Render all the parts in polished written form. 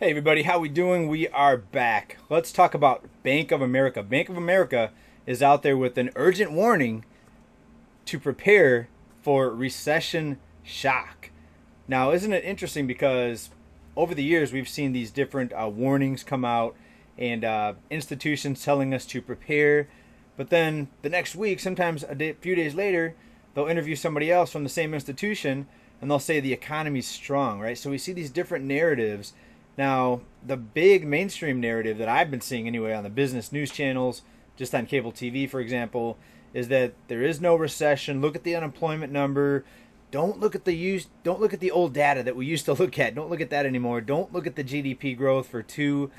Hey everybody, how we doing? We are back. Let's talk about Bank of America. Bank of America is out there with an urgent warning to prepare for recession shock. Now, isn't it interesting because over the years we've seen these different warnings come out and institutions telling us to prepare, but then the next week, sometimes few days later, they'll interview somebody else from the same institution and they'll say the economy's strong, right? So we see these different narratives. Now, the big mainstream narrative that I've been seeing anyway on the business news channels, just on cable TV, for example, is that there is no recession. Look at the unemployment number. Don't look at the old data that we used to look at. Don't look at that anymore. Don't look at the GDP growth for two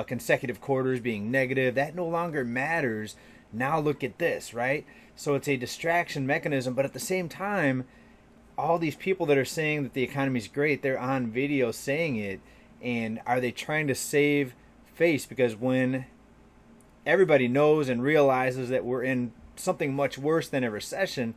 consecutive quarters being negative. That no longer matters. Now look at this, right? So it's a distraction mechanism, but at the same time, all these people that are saying that the economy's great, they're on video saying it. And are they trying to save face? Because when everybody knows and realizes that we're in something much worse than a recession,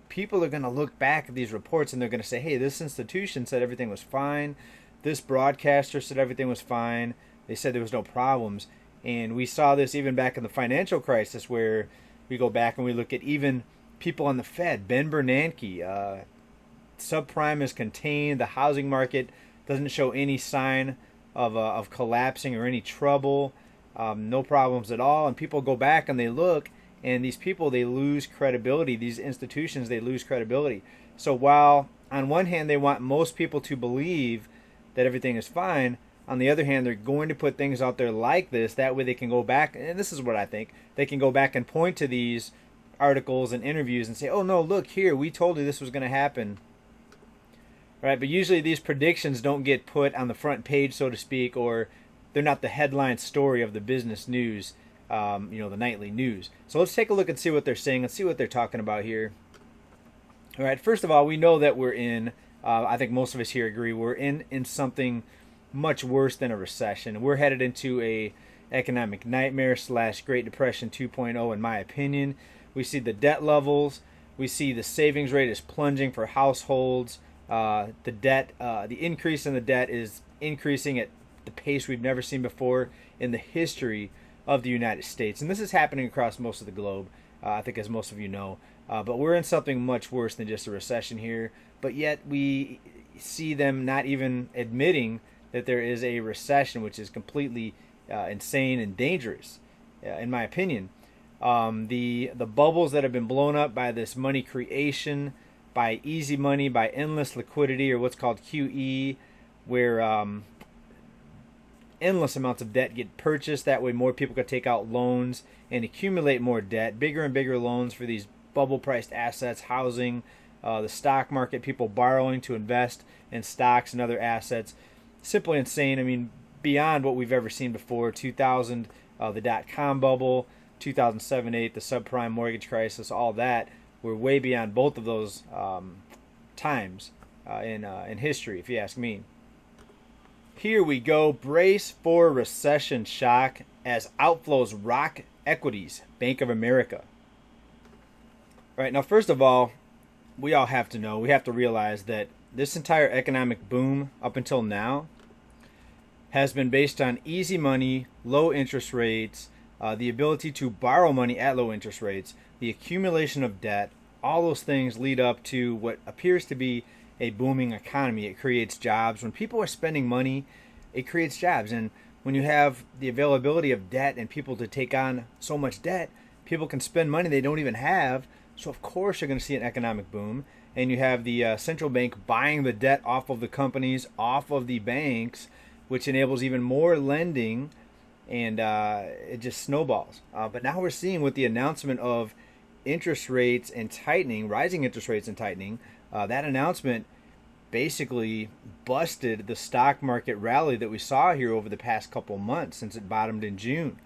people are going to look back at these reports and they're going to say, hey, this institution said everything was fine. This broadcaster said everything was fine. They said there was no problems. And we saw this even back in the financial crisis, where we go back and we look at even people on the Fed. Ben Bernanke, subprime is contained. The housing market doesn't show any sign of collapsing or any trouble, no problems at all. And people go back and they look, and these people, they lose credibility. These institutions, they lose credibility. So while on one hand they want most people to believe that everything is fine, on the other hand they're going to put things out there like this. That way they can go back, and this is what I think, they can go back and point to these articles and interviews and say, oh no, look here, we told you this was going to happen. Right, but usually these predictions don't get put on the front page, so to speak, or they're not the headline story of the business news, the nightly news. So let's take a look and see what they're saying. Let's see what they're talking about here. All right, first of all, we know that we're in, I think most of us here agree, we're in something much worse than a recession. We're headed into a economic nightmare / Great Depression 2.0, in my opinion. We see the debt levels. We see the savings rate is plunging for households. The increase in the debt is increasing at the pace we've never seen before in the history of the United States. And this is happening across most of the globe, I think, as most of you know. But we're in something much worse than just a recession here. But yet we see them not even admitting that there is a recession, which is completely insane and dangerous, in my opinion. The bubbles that have been blown up by this money creation, by easy money, by endless liquidity, or what's called QE, where endless amounts of debt get purchased. That way more people can take out loans and accumulate more debt, bigger and bigger loans for these bubble-priced assets, housing, the stock market, people borrowing to invest in stocks and other assets. Simply insane. I mean, beyond what we've ever seen before. 2000, the dot-com bubble, 2007-8, the subprime mortgage crisis, all that. We're way beyond both of those times in history, if you ask me. Here we go. Brace for recession shock as outflows rock equities. Bank of America. All right, now first of all, we all have to know, we have to realize that this entire economic boom up until now has been based on easy money, low interest rates, the ability to borrow money at low interest rates, the accumulation of debt. All those things lead up to what appears to be a booming economy. It creates jobs. When people are spending money, it creates jobs. And when you have the availability of debt and people to take on so much debt, people can spend money they don't even have. So of course you're going to see an economic boom. And you have the central bank buying the debt off of the companies, off of the banks, which enables even more lending, and it just snowballs. But now we're seeing with the announcement of interest rates and tightening, rising interest rates and tightening, that announcement basically busted the stock market rally that we saw here over the past couple months since it bottomed in June.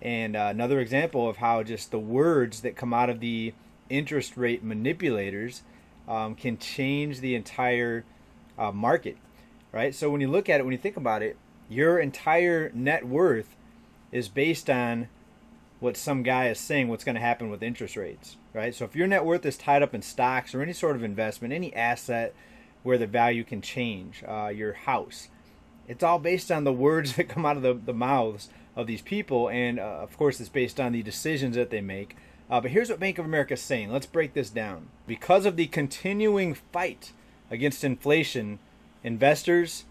And another example of how just the words that come out of the interest rate manipulators can change the entire market, right? So when you look at it, when you think about it, your entire net worth is based on what some guy is saying what's going to happen with interest rates, right? So if your net worth is tied up in stocks or any sort of investment, any asset where the value can change, your house, It's all based on the words that come out of the mouths of these people, and of course, it's based on the decisions that they make. But here's what Bank of America is saying. Let's break this down. Because of the continuing fight against inflation, investors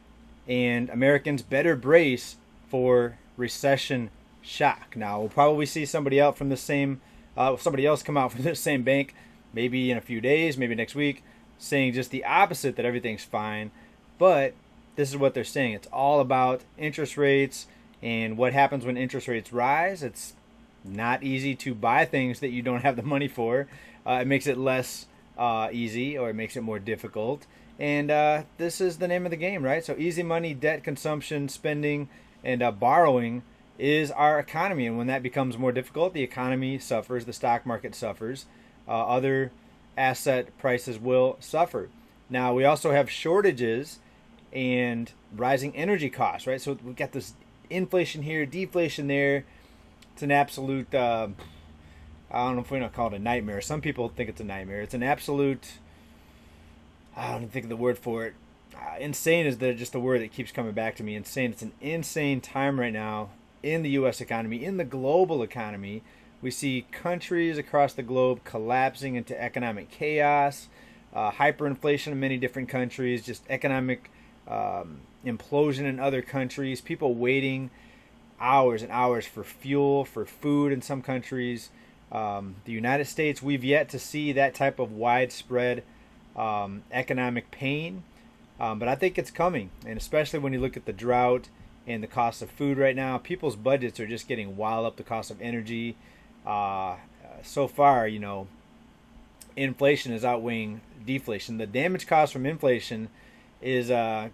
and Americans better brace for recession shock. Now, we'll probably see somebody else come out from the same bank, maybe in a few days, maybe next week, saying just the opposite, that everything's fine. But this is what they're saying. It's all about interest rates and what happens when interest rates rise. It's not easy to buy things that you don't have the money for. It makes it less easy, or it makes it more difficult. And this is the name of the game, right? So easy money, debt, consumption, spending, and borrowing is our economy. And when that becomes more difficult, the economy suffers, the stock market suffers, other asset prices will suffer. Now, we also have shortages and rising energy costs, right? So we've got this inflation here, deflation there. It's an absolute, I don't know if we don't call it a nightmare. Some people think it's a nightmare. It's an absolute, I don't even think of the word for it. Insane is just the word that keeps coming back to me. Insane. It's an insane time right now in the U.S. economy, in the global economy. We see countries across the globe collapsing into economic chaos, hyperinflation in many different countries, just economic implosion in other countries, people waiting hours and hours for fuel, for food in some countries. The United States, we've yet to see that type of widespread economic pain, but I think it's coming. And especially when you look at the drought and the cost of food right now, people's budgets are just getting wild up, the cost of energy. So far, inflation is outweighing deflation. The damage cost from inflation is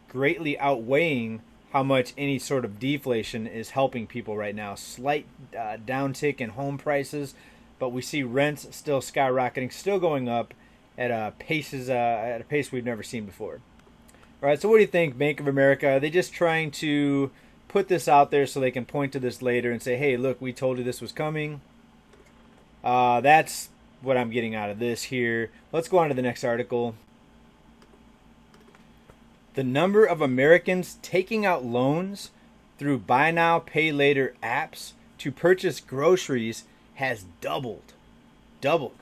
greatly outweighing how much any sort of deflation is helping people right now. Slight downtick in home prices, but we see rents still skyrocketing, still going up at a pace we've never seen before. All right, so what do you think, Bank of America? Are they just trying to put this out there so they can point to this later and say, hey, look, we told you this was coming? That's what I'm getting out of this here. Let's go on to the next article. The number of Americans taking out loans through buy now, pay later apps to purchase groceries has doubled.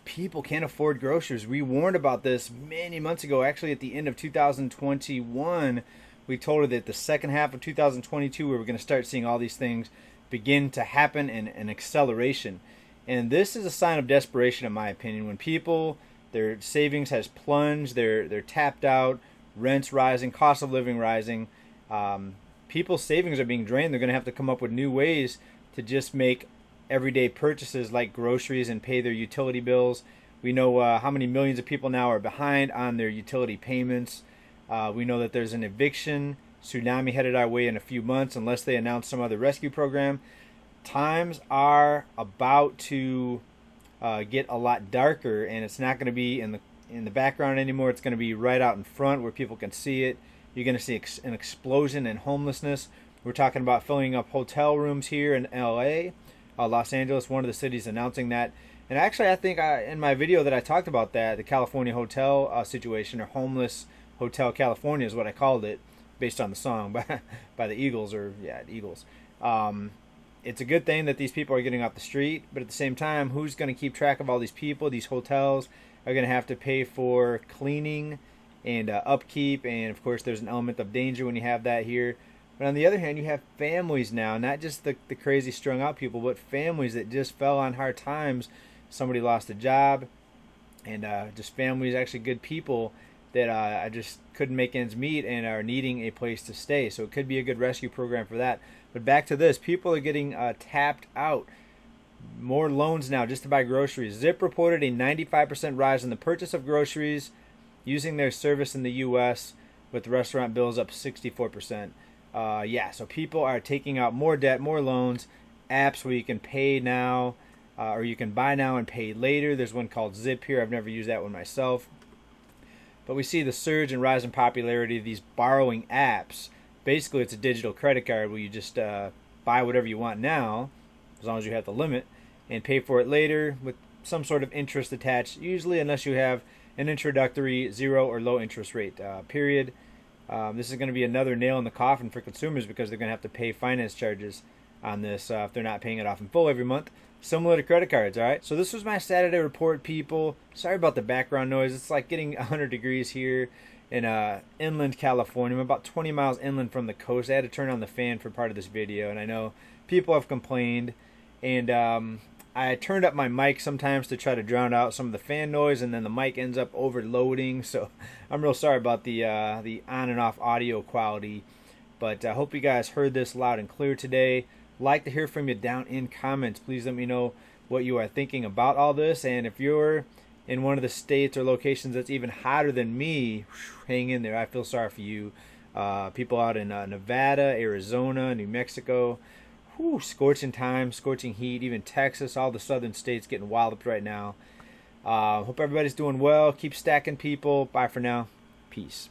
People can't afford groceries. We warned about this many months ago. Actually, at the end of 2021, we told you that the second half of 2022, we were going to start seeing all these things begin to happen in an acceleration. And this is a sign of desperation, in my opinion. When people, their savings has plunged, they're tapped out, rents rising, cost of living rising, people's savings are being drained. They're going to have to come up with new ways to just make everyday purchases like groceries and pay their utility bills. We know how many millions of people now are behind on their utility payments. We know that there's an eviction tsunami headed our way in a few months unless they announce some other rescue program. Times are about to get a lot darker, and it's not going to be in the background anymore. It's going to be right out in front where people can see it. You're going to see an explosion in homelessness. We're talking about filling up hotel rooms here in LA, Los Angeles, one of the cities announcing that. And actually, I think in my video that I talked about that, the California hotel situation, or Homeless Hotel California is what I called it, based on the song by the Eagles, Eagles. It's a good thing that these people are getting off the street, but at the same time, who's going to keep track of all these people? These hotels are going to have to pay for cleaning and upkeep, and of course there's an element of danger when you have that here. But on the other hand, you have families now, not just the crazy strung out people, but families that just fell on hard times. Somebody lost a job, and just families, actually good people that just couldn't make ends meet and are needing a place to stay. So it could be a good rescue program for that. But back to this, people are getting tapped out. More loans now just to buy groceries. Zip reported a 95% rise in the purchase of groceries using their service in the U.S., with restaurant bills up 64%. So people are taking out more debt, more loans, apps where you can pay now, or you can buy now and pay later. There's one called Zip here. I've never used that one myself. But we see the surge and rise in popularity of these borrowing apps. Basically, it's a digital credit card where you just buy whatever you want now, as long as you have the limit, and pay for it later with some sort of interest attached, usually unless you have an introductory 0 or low interest rate period. This is going to be another nail in the coffin for consumers because they're going to have to pay finance charges on this if they're not paying it off in full every month, similar to credit cards. All right, so this was my Saturday report, people. Sorry about the background noise. It's like getting 100 degrees here in inland California. I'm about 20 miles inland from the coast. I had to turn on the fan for part of this video, and I know people have complained, and I turned up my mic sometimes to try to drown out some of the fan noise, and then the mic ends up overloading. So I'm real sorry about the on and off audio quality. But I hope you guys heard this loud and clear today. Like to hear from you down in comments. Please let me know what you are thinking about all this. And if you're in one of the states or locations that's even hotter than me, hang in there. I feel sorry for you. People out in Nevada, Arizona, New Mexico. Whew, scorching time, scorching heat, even Texas, all the southern states getting walloped right now. Hope everybody's doing well. Keep stacking, people. Bye for now. Peace.